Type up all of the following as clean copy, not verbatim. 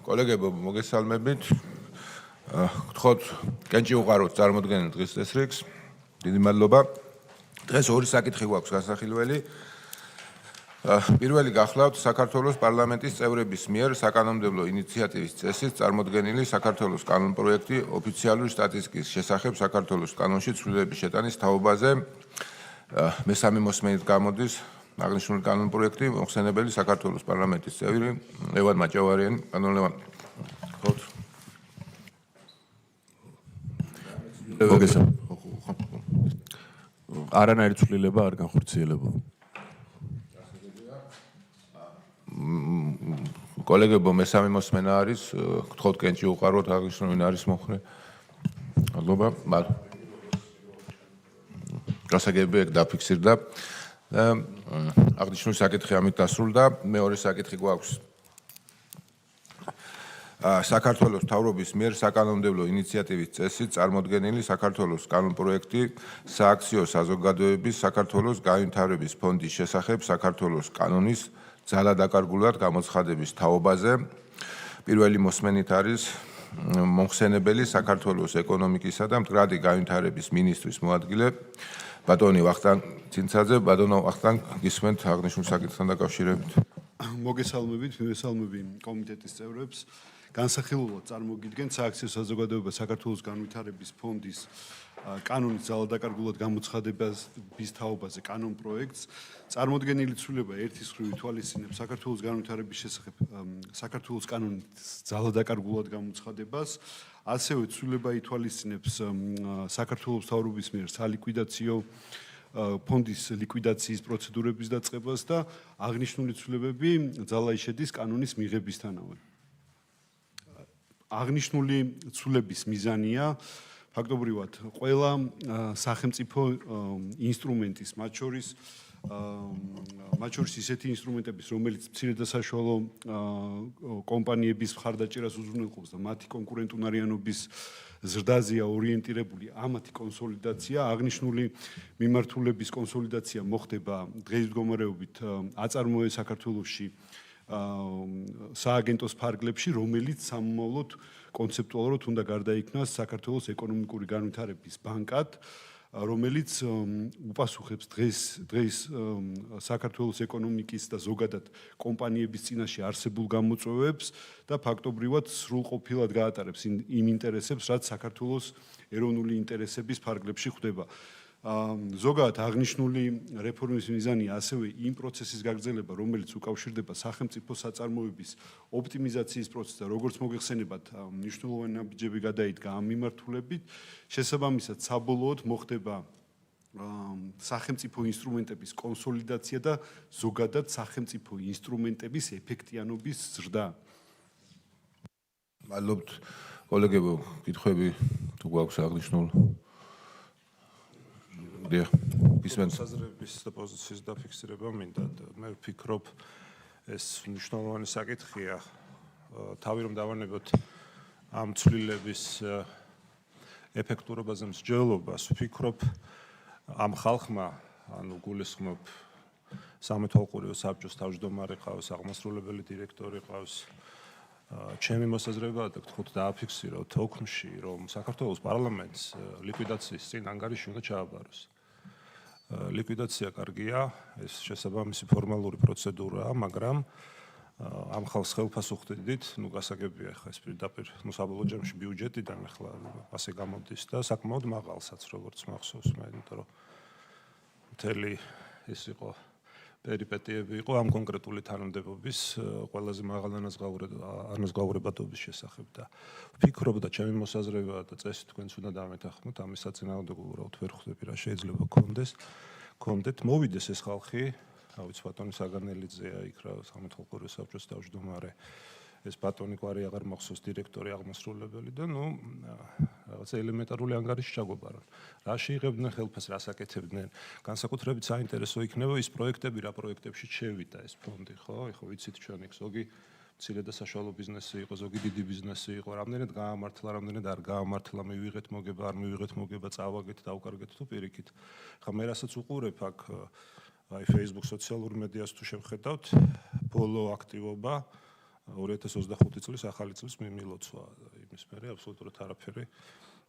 კოლეგებო, მოგესალმებით. გთხოვთ კენჭი უყაროთ წარმოდგენილ დღის წესრიგს. დიდი მადლობა. დღეს ორი საკითხი გვაქვს გასახილველი. პირველი გახლავთ საქართველოს პარლამენტის წევრების მიერ საკანონმდებლო ინიციატივის წესით წარმოდგენილი საქართველოს კანონპროექტი ოფიციალური სტატისტიკის შესახებ საქართველოს კანონში ცვლილების შეტანის თაობაზე. მესამე მოსმენით გამოდის აღნიშნული კანონპროექტი მოხსენებელი საქართველოს პარლამენტის წევრი ლევან მაჭავარიანი. კანონ ლევან. არანაირი ცვლილება არ განხორციელებო. კოლეგებო, მესამე მოსმენა არის, გთხოვთ კენჭი უყაროთ, აღნიშნული ვინ არის მოხრე. მადლობა. გასაგები ეგ დაფიქსირდა. აღნიშნული საკითხი ამით დასრულდა. მეორე საკითხი გვაქვს საქართველოს მთავრობის მიერ საკანონმდებლო ინიციატივის წესით წარმოდგენილი საქართველოს კანონპროექტი სააქციო საზოგადოების საქართველოს განვითარების ფონდის შესახებ საქართველოს კანონის ძალადაკარგულად გამოცხადების თაობაზე. პირველი მოსმენით არის მოხსენებელი საქართველოს ეკონომიკისა და მდგრადი განვითარების მინისტრის მოადგილე ბატონი ვახტანგ ცინცაძე. ბატონო ვახტანგ, გისმენთ აღნიშნულ საკითხთან დაკავშირებით. მოგესალმებით, მივესალმები კომიტეტის წევრებს. განსახილველად წარმოგიდგენთ სააქციო საზოგადოება საქართველოს განვითარების ფონდის კანონის ძალადაკარგულად გამოცხადების თაობაზე კანონპროექტს. წარმოდგენილი ცვლილება ერთის მხრივ ითვალისწინებს საქართველოს განვითარების შესახებ საქართველოს კანონის ძალადაკარგულად გამოცხადებას. ასევე ცვლილება ითვალისწინებს საქართველოს მთავრობის მიერ სალიკვიდაციო ფონდის ლიკვიდაციის პროცედურების დაწყებას და აღნიშნული ცვლილებები ძალაი შედის კანონის მიღებისთანავე. აღნიშნული ცვლილების მიზანია ფაქტობრივად ყველა სახელმწიფო ინსტრუმენტის, მათ შორის ისეთი ინსტრუმენტების, რომელიც მცირე და საშუალო კომპანიების მხარდაჭერას უზრუნველყოფს და მათი კონკურენტუნარიანობის ზრდაზეა ორიენტირებული ამათი კონსოლიდაცია. აღნიშნული მიმართულების კონსოლიდაცია მოხდება დღეს მდგომარეობით აწარმოე საქართველოში სააგენტოს ფარგლებში, რომელიც სამომავლოდ კონცეპტუალურად უნდა გარდაიქმნას საქართველოს ეკონომიკური განვითარების ბანკად, რომელიც უპასუხებს დღეს საქართველოს ეკონომიკის და ზოგადად კომპანიების წინაშე არსებულ გამოწვევებს და ფაქტობრივად სრულყოფილად გაატარებს იმ ინტერესებს, რაც საქართველოს ეროვნული ინტერესების ფარგლებში ხვდება. ზოგადად აღნიშნული რეფორმის მიზანია ასევე იმ პროცესის გაგრძელება, რომელიც უკავშირდება სახელმწიფო საწარმოების ოპტიმიზაციის პროცესს და როგორც მოგეხსენებათ, მნიშვნელოვანი ნაბიჯები გადაიდგა ამ მიმართულებით. შესაბამისად, საბოლოოდ მოხდება სახელმწიფო ინსტრუმენტების კონსოლიდაცია და ზოგადად სახელმწიფო ინსტრუმენტების ეფექტიანობის ზრდა. მადლობთ კოლეგებო, კითხვები თუ გვაქვს აღნიშნულ საზრების და პოზიციის დაფიქსირება მინდა. მე ვფიქრობ, ეს მნიშვნელოვანი საკითხია. თავი რომ დავანებოთ ამ ცვლილების ეფექტურობაზე მსჯელობას, ვფიქრობ, ამ ხალხმა, ანუ გულისხმობ სამეთვალყურეო საბჭოს თავმჯდომარე ყავს, აღმასრულებელი დირექტორი ყავს. ჩემი მოსაზრებაა და გთხოვთ დააფიქსიროთ ოქმში, რომ საქართველოს პარლამენტს ლიკვიდაციის წინ ანგარიში უნდა ჩააბაროს. ლიკვიდაცია კარგია, ეს შესაბამისი ფორმალური პროცედურაა, მაგრამ ამ ხალხს ხელფასუხდით, გასაგებია ხა ეს პირდაპირ, საბოლოო ჯამში ბიუჯეტიდან ახლა ასე გამოდის და საკმაოდ მაღალსაც როგორც მახსოვს მე, იმიტომ რომ მთელი ეს იყო პერიპეტიები იყო ამ კონკრეტული თანამდებობის ყველაზე მაღალ ანაზღაურებადობის შესახებ და ვფიქრობ და ჩემი მოსაზრებაა და წესი თქვენც უნდა დამეთანხმოთ, ამის საწინააღმდეგო უბრალოდ ვერ ხვდები რა შეიძლება გქონდეთ, მოვიდეს ეს ხალხი, ავიც ბატონი საგანელიძეა იქ რა სამეთვალყურეო საბჭოს თავმჯდომარე, ეს ბატონი კვარი აღარ მახსოვს დირექტორი აღმასრულებელი და რაღაცა ელემენტარული ანგარიში ჩაგვაბარონ. რა შეიღებდნენ ხელფას, რას აკეთებდნენ, განსაკუთრებით საინტერესო იქნება ის პროექტები, რა პროექტებში შევიდა ეს ფონდი, ხო? ეხლა ვიცით ჩვენ იქ ზოგი მცირე და საშუალო ბიზნესი იყო, ზოგი დიდი ბიზნესი იყო, რამდენად გაამართლა, რამდენად არ გაამართლა, მივიღეთ მოგება, არ მივიღეთ მოგება, წავაგეთ, დავკარგეთ თუ პირიქით. ხა მე რასაც უყურებ აქ აი Facebook სოციალურ მედიას თუ შევხედავთ, ბოლო აქტივობა 2025 წლის ახალი წლის მილოცვა. იმის მერე აბსოლუტურად არაფერი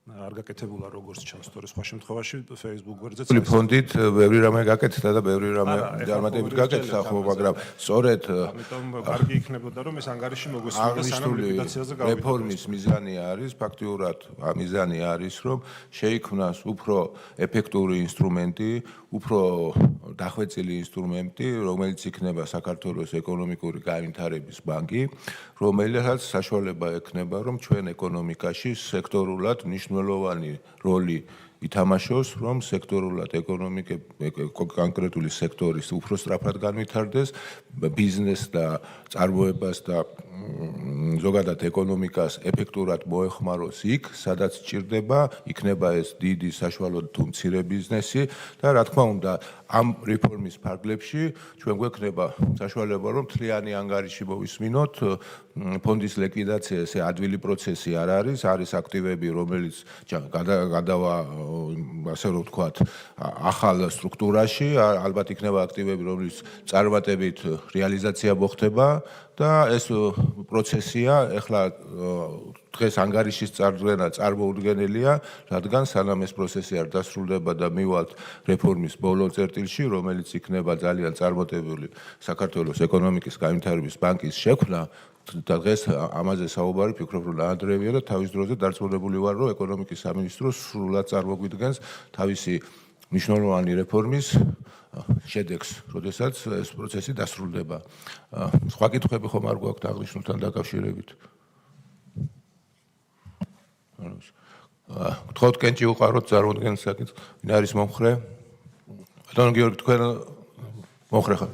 არ გაკეთებულა როგორც ჩანს, თორე სხვა შემთხვევაში Facebook გვერდზეც ფონდით ბევრი რამე გაკეთდა და ბევრი რამე წარმატებით გაკეთდა, ხო, მაგრამ სწორედ ამიტომ კარგი იქნებოდა რომ ეს ანგარიში მოგვესმინდა სანამ ლიკვიდაციაზე გავიდოდეთ. რეფორმის მიზანი არის, ფაქტიურად მიზანი არის, რომ შეიქმნას უფრო ეფექტური ინსტრუმენტი, უფრო დახვეწილი ინსტრუმენტი, რომელიც იქნება საქართველოს ეკონომიკური განვითარების ბანკი, რომელსაც საშუალება ექნება, რომ ჩვენ ეკონომიკაში სექტორულად მნიშვნელოვანი როლი ითამაშოს, რომ სექტორულად კონკრეტული სექტორის უფრო სწრაფად განვითარდეს, ბიზნეს და წარმოებას და ზოგადად ეკონომიკას ეფექტურად მოეხმაროს იქ, სადაც ჭირდება, იქნება ეს დიდი საშუალო თუ მცირე ბიზნესი და რა თქმა უნდა, ამ რეფორმის ფარგლებში ჩვენ გვექნება საშუალება, რომ მთლიანი ანგარიში მოვისმინოთ, ფონდის ლიკვიდაცია ესე ადვილი პროცესი არ არის, არის აქტივები, რომელიც გადავა ასე რომ ვთქვათ, ახალ სტრუქტურაში, ალბათ იქნება აქტივები, რომლის წარმატებით რეალიზაცია მოხდება და ეს პროცესია ეხლა დღეს ანგარიშის წარდგენა წარმოუდგენელია, რადგან სანამ ეს პროცესი არ დასრულდება და მივალთ რეფორმის ბოლო წერტილში, რომელიც იქნება ძალიან წარმატებული საქართველოს ეკონომიკის განვითარების ბანკის შექმნა, და დღეს ამაზე საუბარი ფიქრობ რომ ნაადრევია და თავის დროზე დარწმუნებული ვარ რომ ეკონომიკის სამინისტრო სრულად წარმოგვიდგენს თავისი მნიშვნელოვანი რეფორმის შედეგს, როდესაც ეს პროცესი დასრულდება. სხვა კითხვები ხომ არ გვაქვთ აღნიშნულთან დაკავშირებით? გთხოვთ კენჭი უყაროთ წარმოადგენს საკითხს, ვინ არის მომხრე? ბატონო გიორგი, თქვენ მომხრე ხართ?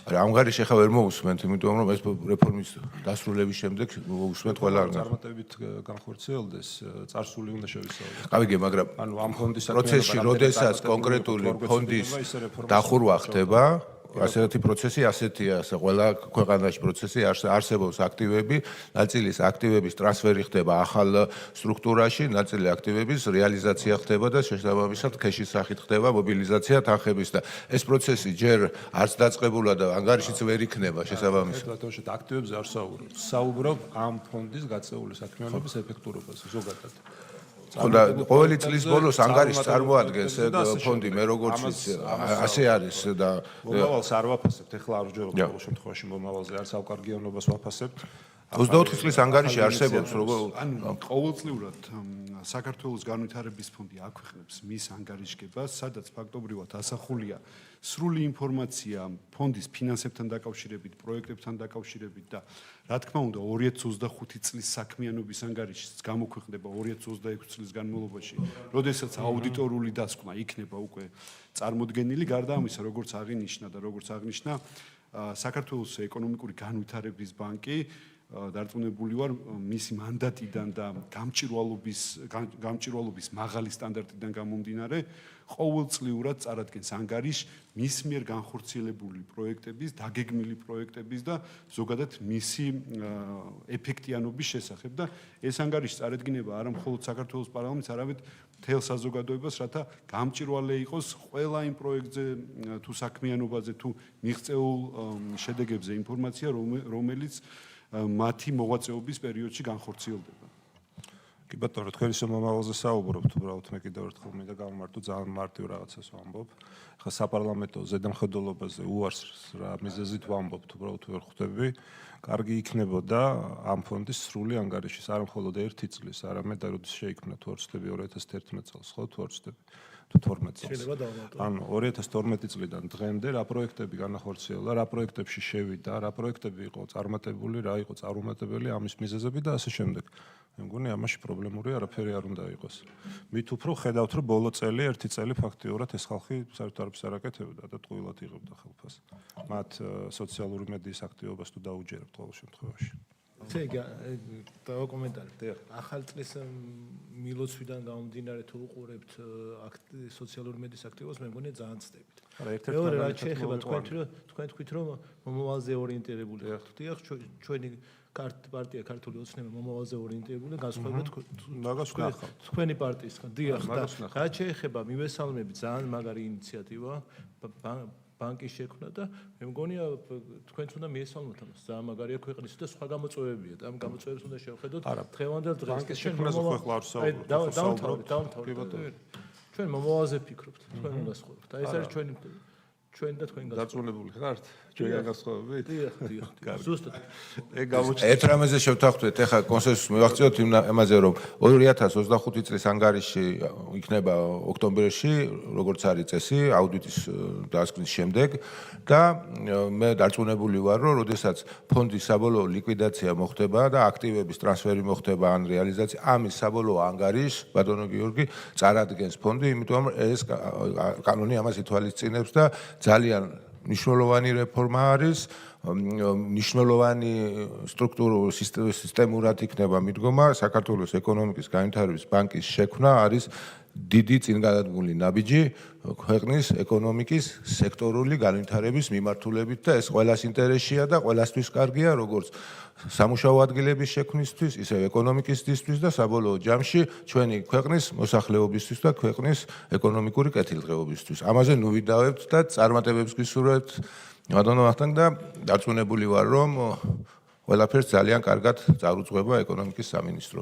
ანგარიში ახლა ვერ მოусმენთ, იმიტომ რომ ეს რეფორმის დასრულების შემდეგ მოусმენთ ყველა ანგარიში. წარმატებით განხორციელდეს, წარსული უნდა შევისწავლოთ. გავიგე, მაგრამ ანუ ამ ფონდის პროცესში, როდესაც კონკრეტული ფონდის დახურვა ხდება, ასეთი პროცესი ასეთია, ყველა ქვეყანაში პროცესი არსებობს აქტივები, ნაწილის აქტივების ტრანსფერი ხდება ახალ სტრუქტურაში, ნაწილი აქტივების რეალიზაცია ხდება და შესაბამისად ქეშის სახით ხდება მობილიზაცია თანხების და ეს პროცესი ჯერ არც დაწყებულა და ანგარიშიც ვერ იქნება შესაბამისად. ბატონო, აქტივებზე არ საუბრობ. საუბრობ ამ ფონდის გაწეული საქმიანობის ეფექტურობაზე ზოგადად. ხოდა ყოველი წლის ბოლოს ანგარიშს წარმოადგენს ფონდი, მე როგორც ვიცი, ასე არის და მომავალს არ ვაფასებთ, ეხლა არ ვჯეროთ ყოველ შემთხვევაში მომავალზე არც ავკარგიანობას ვაფასებთ. 24 წლის ანგარიში არსებობს, როგორ ანუ ყოველწლიურად საქართველოს განვითარების ფონდი აქვეყნებს მის ანგარიშგებას, სადაც ფაქტობრივად ასახულია სრული ინფორმაცია ფონდის ფინანსებთან დაკავშირებით, პროექტებთან დაკავშირებით და რა თქმა უნდა 2025 წლის საქმიანობის ანგარიშიც გამოქვეყნდება 2026 წლის განმავლობაში, როდესაც აუდიტორული დასკვნა იქნება უკვე წარმოდგენილი, გარდა ამისა, როგორც აღნიშნა საქართველოს ეკონომიკური განვითარების ბანკი დარწმუნებული ვარ მისი მანდატიდან და გამჭირვალობის მაღალი სტანდარტიდან გამომდინარე ყოველწლიურად წარადგენს ანგარიშს მის მიერ განხორციელებული პროექტების, დაგეგმილი პროექტების და ზოგადად მისი ეფექტიანობის შესახებ და ეს ანგარიში წარედგინება არა მხოლოდ საქართველოს პარლამენტს, არამედ მთელ საზოგადოებას, რათა გამჭირვალე იყოს ყველა იმ პროექტზე თუ საქმიანობაზე თუ მიღწეულ შედეგებზე ინფორმაცია, რომელიც მათი მოღვაწეობის პერიოდში განხორციელდება. კი ბატონო, თქვენი მომავალზე საუბრობთ, უბრალოდ მე კიდევ ერთხელ მინდა გავმარტო ძალიან მარტივ რაღაცას ვამბობ. ხა საპარლამენტო ზედამხედველობაზე უარს რა მიზეზით ვამბობთ, უბრალოდ ვერ ხვდები. კარგი იქნებოდა ამ ფონდის სრული ანგარიშის, არა მხოლოდ ერთი წლის, არამედ როდის შეიქმნა თუ არ ვცდები 2011 წელს, ხო თუ არ ვცდები. თუ 12 წელს. ანუ 2012 წლიდან დღემდე რა პროექტები განახორციელა, რა პროექტებში შევიდა, რა პროექტები იყო წარმატებული, რა იყო წარუმატებელი, ამის მიზეზები და ასე შემდეგ. მე მგონი ამაში პრობლემური არაფერი არ უნდა იყოს. მით უფრო ხედავთ, რომ ბოლო წელი, ერთი წელი ფაქტიურად ეს ხალხი საერთოდ არაფერს არ აკეთებდა და ტყუილად იღებდა ხელფას. მათ სოციალური მედიის აქტივობას თუ დაუჯერებთ ყოველ შემთხვევაში. დაკომენტარებთ. ახალ წლის მილოცვიდან გამომდინარე თუ უყურებთ სოციალური მედიის აქტივობას, მე მგონია ძალიან ცდებით. მეორე რაც შეეხება თქვენ თქვით რომ მომავალზე ორიენტირებული ხართ. დიახ, ჩვენი პარტია ქართული ოცნება მომავალზე ორიენტირებული, განსხვავებით თქვენი პარტიისგან. დიახ, რაც შეეხება მივესალმებით ძალიან მაგარი ინიციატივა ბანკის შექმნა და მე მგონია თქვენც უნდა მიესალმოთ ამას. ძალიან მაგარია ქვეყნის და სხვა გამოწვევებია და ამ გამოწვევებს უნდა შევხედოთ დღევანდელ დღეს. ბანკის შექმნაზე ხო ახლა არ დავთავრეთ. ჩვენ მომავალზე ფიქრობთ, თქვენ უნდა სხვაობთ. აი ეს არის ჩვენ და თქვენ დაწუნებული ხართ ჩვენგან განსხვავებით? დიახ. ზუსტად. ეგ გამოჩნდა. ერთ რამეზე შევთანხმდეთ, ეხლა კონსენსუსს მივახციოთ იმაზე, რომ 2025 წლის ანგარიში იქნება ოქტომბერში, როგორც არის წესი, აუდიტის დასკვნის შემდეგ და მე დარწმუნებული ვარ, რომ როდესაც ფონდის საბოლოო ლიკვიდაცია მოხდება და აქტივების ტრანსფერი მოხდება ან რეალიზაცია, ამის საბოლოო ანგარიშს ბატონო გიორგი წარადგენს ფონდი, იმიტომ რომ ეს კანონი ამას ითვალისწინებს და ძალიან მნიშვნელოვანი რეფორმა არის, მნიშვნელოვანი სტრუქტურულ სისტემურად იქნება მიდგომა, საქართველოს ეკონომიკის განვითარების ბანკის შექმნა არის დიდი წინგადადგმული ნაბიჯი ქვეყნის ეკონომიკის სექტორული განვითარების მიმართულებით და ეს ყველას ინტერესია და ყველასთვის კარგია, როგორც სამუშაო ადგილების შექმნისთვის, ისე ეკონომიკისთვის და საბოლოო ჯამში ჩვენი ქვეყნის მოსახლეობისთვის და ქვეყნის ეკონომიკური კეთილდღეობისთვის. ამაზე ნუ ვიდავებთ და წარმატებებს გისურვებთ ბატონო ვახტანგ და დარწმუნებული ვარ, რომ ყველაფერს ძალიან კარგად წარუძღვება ეკონომიკის სამინისტრო.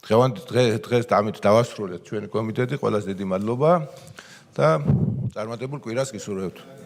დღეს ამით დავასრულეთ ჩვენი კომიტეტი, ყველას დიდი მადლობა და წარმატებულ კვირას გისურვებთ.